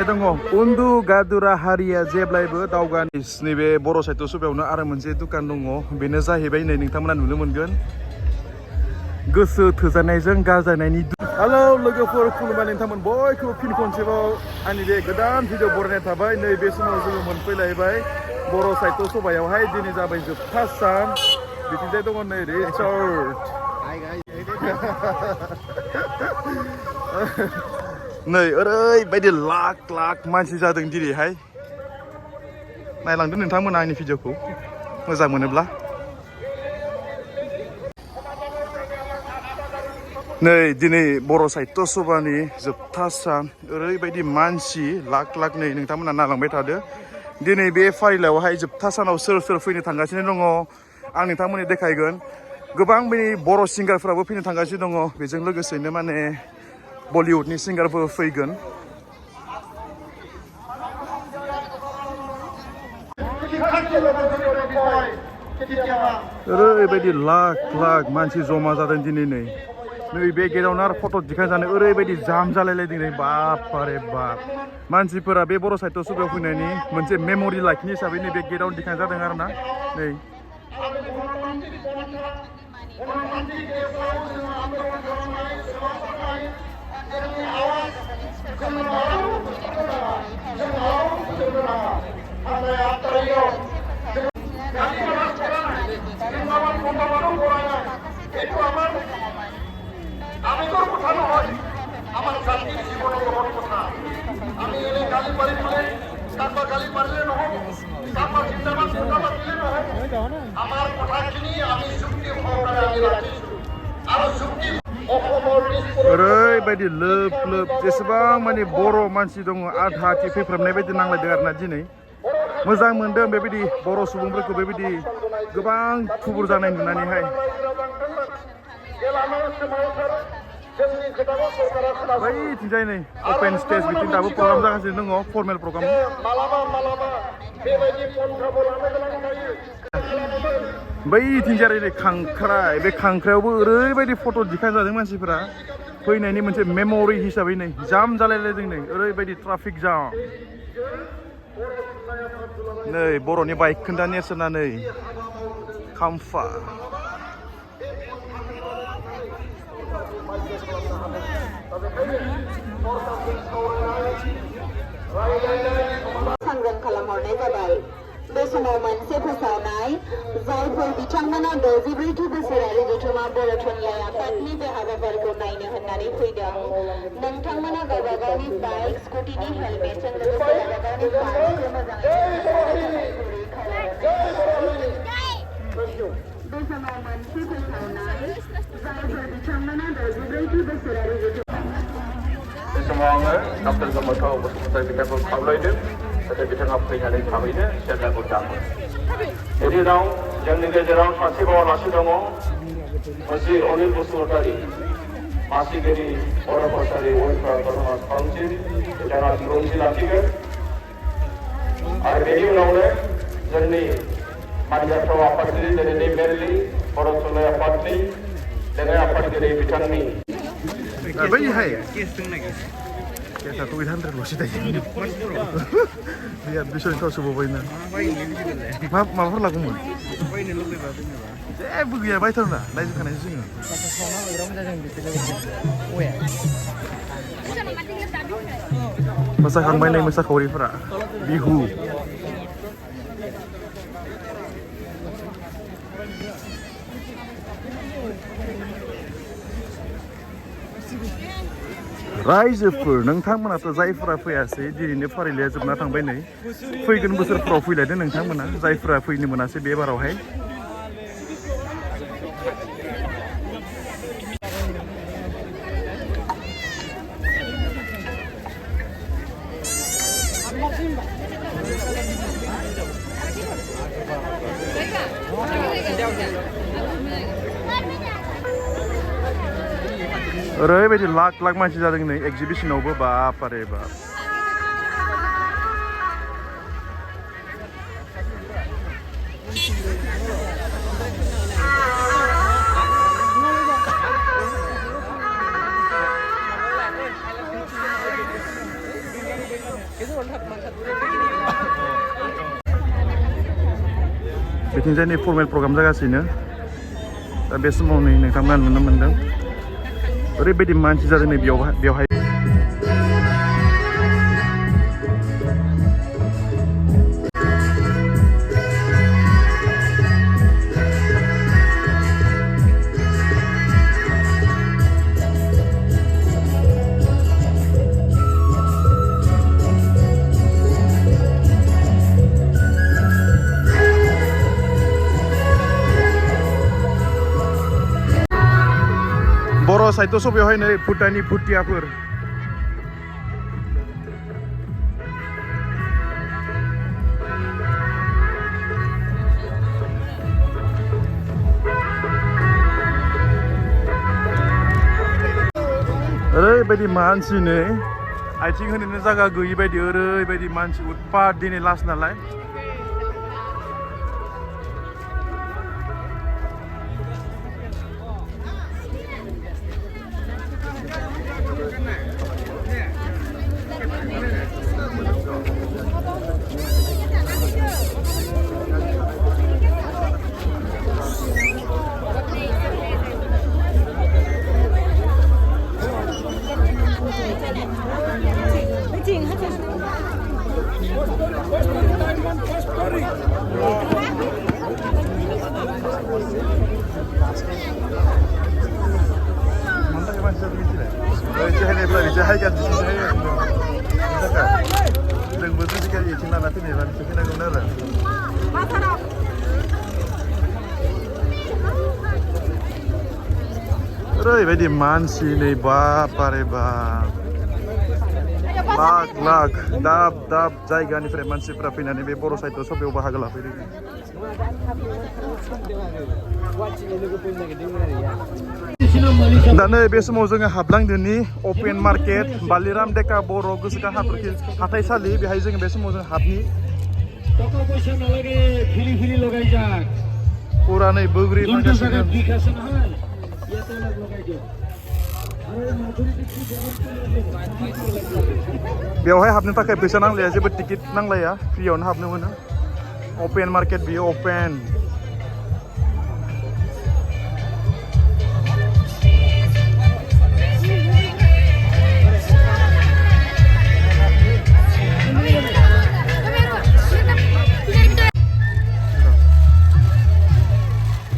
दङ उन्दु गादुरा हारिया जेब्लायबो दावगानि नैबे बर' साहित्य सभायावनो आरो मोनसे दुखान दङ बेनो जाहैबाय नै नोंथांमोना नुनो मोनगोन गोसो थोजानायजों गाजानायनि हेलौ लोगोफोर खुलुमबाय नोंथांमोन बयखौबो फिन खनसेबाव आंनि बे गोदान भिडिअ बरायनाय थाबाय नै बे समाव जोङो मोनफैलायबाय बर' साहित्य सभायावहाय दिनै जाबाय जोबथा सान बिथिंजाय दङ नै रिचार्ड नै ओरैबायदि लाख लाख मानसि जादों दिनैहाय नायलांदो नोंथांमोना आंनि भिडिअखौ मोजां मोनोब्ला नै दिनै बर' साहित्य सभानि जोबथा सान ओरैबायदि मानसि लाख लाख नै नोंथांमोना नायलांबाय थादो दिनै बे फारिलाइयावहाय जोबथा सानाव सोर सोर फैनो थांगासिनो दङ आं नोंथांमोननो देखायगोन गोबां बे बर' सिंगारफोराबो फैनो थांगासिनो दङ बेजों लोगोसेनो माने बलिउडनि सिंगारफोर फैगोन ओरैबायदि लाख लाख मानसि जमा जादों दिनै नै बे गेटावनो आरो फट' दिखांजानो ओरैबायदि जाम जालायलायदों नै बापारे बाप मानसिफोरा बे बर' साहित्य सभायाव फैनायनि मोनसे मेम'रि लाखिनो हिसाबै नै बे गेटावनो दिखांजादों आरो ना नै ओरैबायदि लोब लोब जेसेबां माने बर' मानसि दङ आधा कि फैफ्रामनाय बायदि नांलायदों आरोना दिनै मोजां मोनदों बेबायदि बर' सुबुंफोरखौ बेबायदि गोबां थुबुर जानाय नुनानैहाय बैथिंजाय नै अपेन स्टेज बिथिं दाबो प्रग्राम जागासिनो दङ फर्मेल प्रग्राम बैथिंजाय नै खांख्राय बे खांख्रायावबो ओरैबायदि फट' दिखांजादों मानसिफोरा फैनायनि मोनसे मेम'रि हिसाबै नै जाम जालायलायदों नै ओरैबायदि ट्राफिक जाम नै बर'नि बायखोन्दा नेरसोना नै खाम्फा सांग्रां खालामहरनाय जाबाय बे समाव मोनसे फोसावनाय जायफोर बिथांमोना 64थि बोसोरारि जथुमा बर' थुनलाइ आफादनि बे हाबाफारिखौ नायनो होननानै फैदों नोंथांमोना गावबा गावनि बाइक स्कुटिनि हेलमेटजों लोगोसे गावबा गावनि बाइकखौ मोजाङै बे समाव मोनसे फोसावनाय जायफोर बिथांमोना 64थि बोसोरारि जथुमा बे समाव आङो डक्टर गोमोथाव बसुमतारी बिथांखौ खावलायदों जाहाथे बिथाङा फैनानै थाबैनो सेरजाखौ दामो बेनि उनाव जोंनि गेजेराव सासे बावालासि दङ श्री अनिल बसुमतारी मासिगिरि बर' कसारि वेलफेयार अट'नमास काउन्सिल बिथाङा बिबुंथि लाखिगोन आरो बेनि उनावनो जोंनि मानजाथाव आफादगिरि दिनैनि मेनलि बर' थुनलाइ आफादनि लेङाइ आफादगिरि बिथांनि बैहाय केसाथ' 800ल'सो दायो बिसोरनि थावसो बावबायना माबाफोर लागौमोन जेबो गैया बायथारना नायजोबखानायसो जोङो मोसाखांबाय नै मोसाखावरिफोरा बिहु रायजोफोर नोंथांमोनाथ' जायफोरा फैयासै दिनैनो फारिलाइया जोबना थांबाय नै फैगोन बोसोरफोराव फैलायदो नोंथांमोना जायफोरा फैनो मोनासै बे बारावहाय ओरैबायदि लाख लाख मानसि जादों नै एक्जिबिसनावबो बापारे बाप बिथिंजायनि फर्मेल प्रग्राम जागासिनो दा बे समाव नै नोंथांमोना नुनो मोनदों ओरैबायदि मानसि जादों नै बेवहाय बर' साहित्य सभायावहाय नै भुटाननि भुटियाफोर ओरैबायदि मानसि नै आथिं होनोनो जायगा गैयि बायदि ओरैबायदि मानसि उत्पात दिनै लास्ट नालाय ओरैबायदि मानसि नै बारे बाप लाख लाख दाब दाब जायगानिफ्राय मानसिफ्रा फैनानै बे बर' साहित्य सभायाव बाहागो लाफैदों दा नै बे समाव जोङो हाबलांदोंनि अपेन मार्केट बालिराम डेका बर' गोसोखां हाथाइसालि बेहाय जोङो बे समाव जों हाबनि फुरा नै बोग्रि फानगासिनो बेवहाय हाबनो थाखाय फैसा नांलाया जेबो टिकेट नांलाया फ्रियावनो हाबनो मोनो अपेन मार्केट बियो अपेन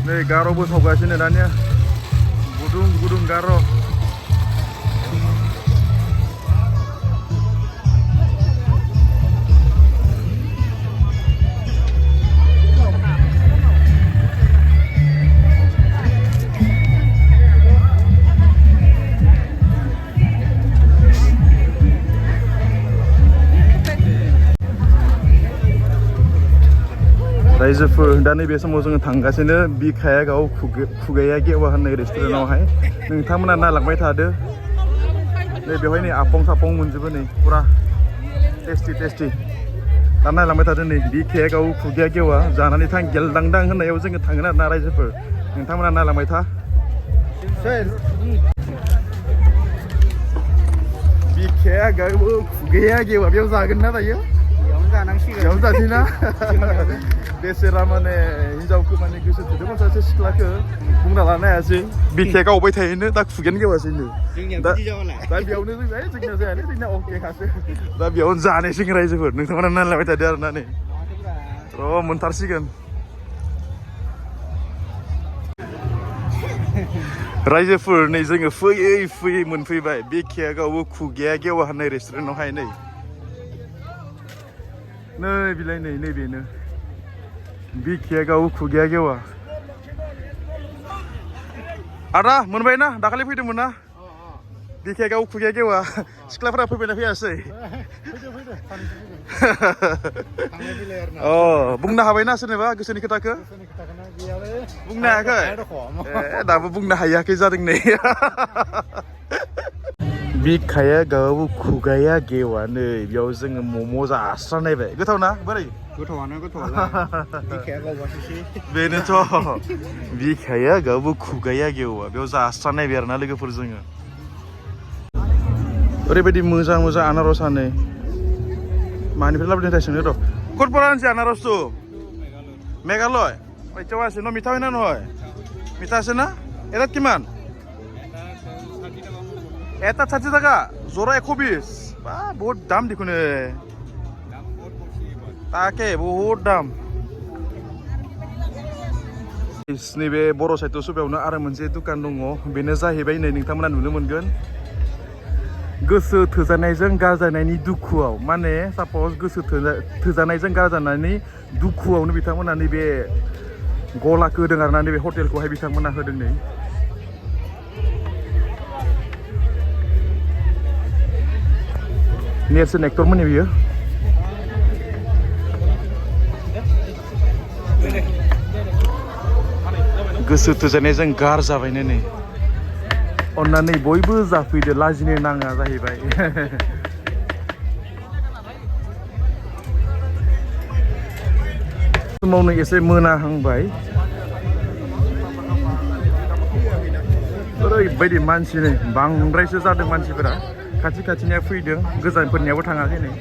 नै गार'बो सावगासिनो दानिया गुदुं गुदुं गार' रायजोफोर दा नैबे समाव जोङो थांगासिनो बिखाया गाव खुगाया गेवा होननाय रेस्टुरेन्टावहाय नोंथांमोना नायलांबाय थादो नै बेवहाय नै आपं सापं मोनजोबो नै फुरा टेस्टि टेस्टि दा नायलांबाय थादो नै बिखाया गाव खुगाया गेवा जानानै थां गेलदांदां होननायाव जोङो थांगोन आरोना रायजोफोर नोंथांमोना नायलांबाय था बिखाया गाव खुगाया गेवा बेयाव जागोन ना दायो बेयावनो जानोसै ना बेसेरा माने हिनजावखौ माने गोसो थोदोंमोन सासे सिख्लाखौ बुंना लानो हायासै बिखाया गावबाय थायोनो दा खुगायानो गेवासैनो दा बेयावनो जोंनिया जायालै जोंना अके खासो दा बेयावनो जानोसै रायजोफोर नोंथांमोना नायलांबाय थादो आरोना नै र' मोनथारसिगोन रायजोफोर नै जोङो फैयै फैयै मोनफैबाय बिखाया गावबो खुगाया गेवा होननाय रेस्टुरेन्टावहाय नै बिलाय नै बेनो बिखाया गाव खुगाया गेवा आदा मोनबाय ना दाखालि फैदोंमोन ना बिखाया गाव खुगाया गेवा सिख्लाफोरा फैबायना फैयासै अ बुंनो हाबायना सोरनोबा गोसोनि खोथाखौ बुंनो हायाखै दाबो बुंनो हायाखै जादों नै बिखाया गाव खुगाया गेवा नै बेयाव जोङो मम' जास्रानायबाय गोथाव ना बोरै गोथावानो गोथावालाय बिखाया गावबासोसै बेनोथ' बिखाया गाव खुगाया गेवा बेयाव जास्रानायबाय आरोना लोगोफोर जोङो ओरैबायदि मोजां मोजां आनारसा नै मानिफ्राय लाबोदों थाय सोंनो र' कटपरा आनसि आनारसটো মেঘালয় পইচাও আছে ন মিঠা হয় না নহয় মিঠা আছে না এটা কিমান এটা 60 টাকা জোৰা 120 বা বহুত দাম দেখোন তাকে বহুত দাম नैबे बर' साहित्य सभायावनो आरो मोनसे दुखान दङ बेनो जाहैबाय नै नोंथांमोना नुनो मोनगोन गोसो थोजानायजों गारजानायनि दुखुआव माने सापज गोसो थोजानायजों गारजानायनि दुखुआवनो बिथांमोना नैबे गलाखौ होदों आरोना नैबे हटेलखौहाय बिथांमोना होदों नै नेरसोन एक्टरमोननि बियो गोसो थोजानायजों गार जाबायनो नै अन्नानै बयबो जाफैदो लाजिनो नाङा जाहैबाय समावनो एसे मोनाहांबाय ओरैबायदि मानसि नै बांद्रायसो जादों मानसिफोरा खाथि खाथिनिया फैदों गोजानफोरनियाबो थाङाखै नै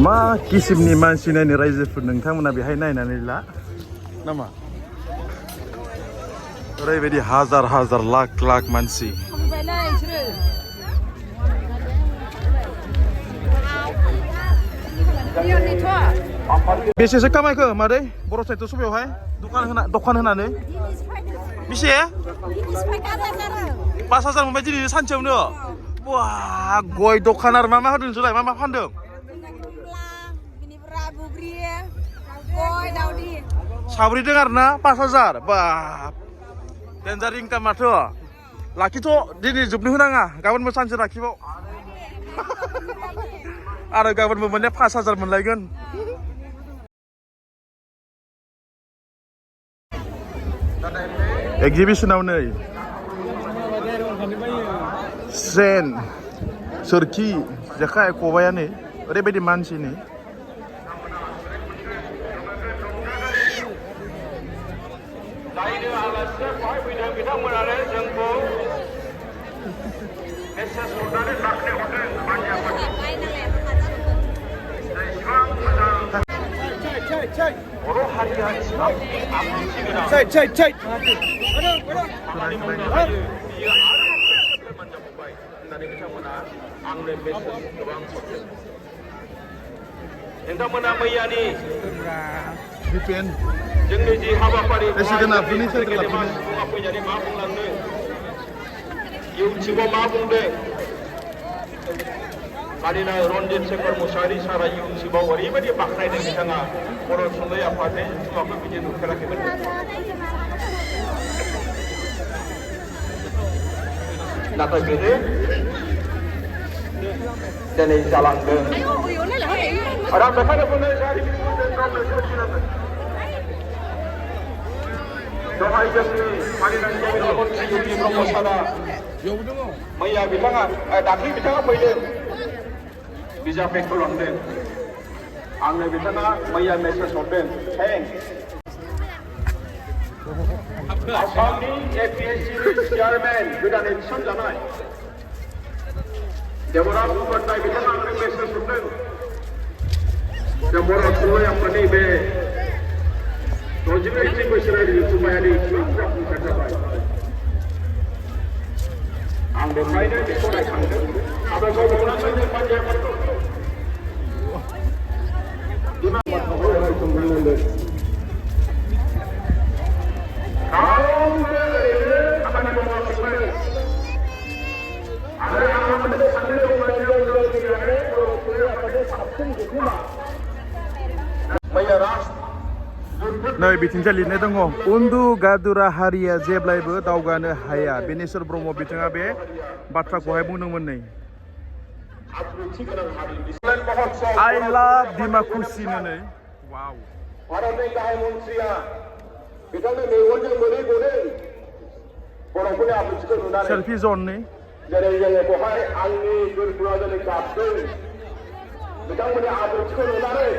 मा किसिमनि मानसि नायनो रायजोफोर नोंथांमोना बेहाय नायनानै ला नामा ओरैबायदि हाजार हाजार लाख लाख मानसि बेसेसो कामायखो मादै बर' साहित्य सभायावहाय दखान होनानै बेसे 5,000 मोनबाय दिनै सानसेयावनो बा गय दखान आरो मा होदों नोंसोरलाय मा फानदों साब्रैदों आरो ना 5,000 बाब डेन्जार इनकाम माथो लाखिथ' दिनै जोबनो होनाङा गाबोनबो सानसे लाखिबाव आरो गाबोनबो मोननाया 5,000 मोनलायगोन एक्जिबिशनाव नै सेन सोरखि जेखाइ खबाइआ नै ओरैबायदि मानसि नै बिथांमोनानो जोंखौ मेसेज हरनानै बाख्नायहरदों बर' हारिया इसिबां आब्रुथि गोनां होननानै बिथांमोना आंनो मेसेज गोबां हरदों नोंथांमोना मैयानि जोंनि जि हाबाफारि गेदेमा सुबुङा फैनानै मा बुंलांदों इउटुबाव मा बुंदों मानोना रन्जित शेखर मुसाहारि सारा इउटुबाव ओरैबायदि बाख्नायदों बिथाङा बर' थुनलाइ आफादनि समावबो बिदि नुफेराखैमोन नाथाय बेनो दिनै जालांदों आरो आं बेखायनो बुंनो जारिमिनखौ जों गावनो सोरजिनांगोन दहाय जोंनि मानिनाय मन्त्रि ब्रह्म सारा मैया बिथाङा दाख्लै बिथाङा फैदों बिजाब बेगखौ लांदों आंनो बिथाङा मैया मेसेज हरदों आसामनि APSC चेयारमेन गोदानै थिसनजानाय देबरा बुंनाय बिथाङा आंनो मेसेज हरदों बर' थुनलाइ आफादनि बे जिब्रैथि बोसोरारि जथुम्मायारि जाफुंसार जाबाय आं बेखायनो बेखौ रायखांदों साबायखर बावनानै जों पान्जाबफोरखौ दिमाखुखौ रायखांनांगोन रावबो ओरैनो खामानि मावाखैमोन आरो आं मोनसे साननो दंमोन जों लोगोआनो बर'फोरनि माखासे साबसिन जथुम्मा मैया नै बिथिंजाय लिरनाय दङ उन्दु गादुरा हारिया जेब्लायबो दावगानो हाया बेनेश्वर ब्रह्म बिथाङा बे बाथ्राखौहाय बुंदोंमोन नै I love Dimakhuchi नै वाव भारतनि गाहाय मन्थ्रिया बिथांनि मेगनजों मोदै गदों बर'फोरनि आब्रुथिखौ नुनानै सेल्फि जन नै जेरै जोङो बेवहाय आंनि गोरबोआ दिनै गाबदों बिथांमोननि आब्रुथिखौ नुनानै